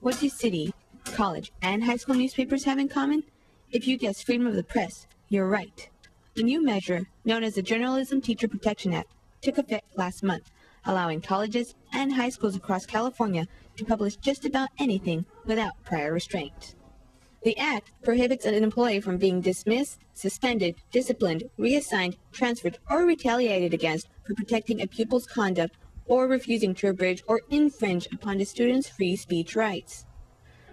What do city, college, and high school newspapers have in common? If you guess freedom of the press, you're right. A new measure, known as the Journalism Teacher Protection Act, took effect last month, allowing colleges and high schools across California to publish just about anything without prior restraint. The act prohibits an employee from being dismissed, suspended, disciplined, reassigned, transferred, or retaliated against for protecting a pupil's conduct or refusing to abridge or infringe upon the student's free speech rights.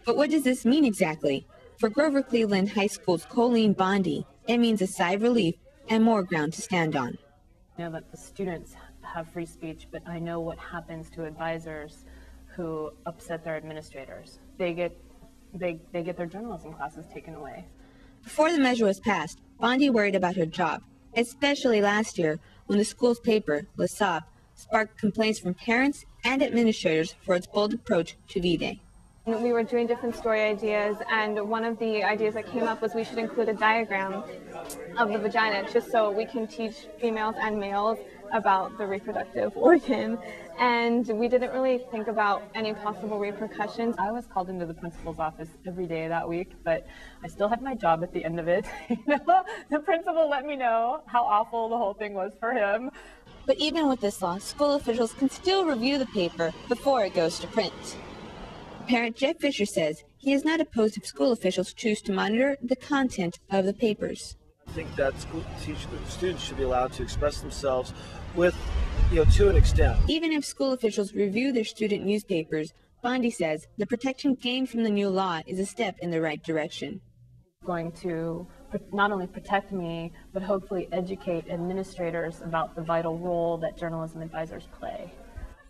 But what does this mean exactly? For Grover Cleveland High School's Colleen Bondi, it means a sigh of relief and more ground to stand on. I know that the students have free speech, but I know what happens to advisors who upset their administrators. They get their journalism classes taken away. Before the measure was passed, Bondi worried about her job, especially last year when the school's paper, Le Sable, sparked complaints from parents and administrators for its bold approach to V-Day. We were doing different story ideas, and one of the ideas that came up was we should include a diagram of the vagina just so we can teach females and males about the reproductive organ. And we didn't really think about any possible repercussions. I was called into the principal's office every day that week, but I still had my job at the end of it. The principal let me know how awful the whole thing was for him. But even with this law, school officials can still review the paper before it goes to print. Parent Jeff Fisher says he is not opposed if school officials choose to monitor the content of the papers. I think that students should be allowed to express themselves to an extent. Even if school officials review their student newspapers, Bondi says the protection gained from the new law is a step in the right direction. Going to not only protect me, but hopefully educate administrators about the vital role that journalism advisors play.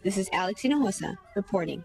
This is Alex Hinojosa reporting.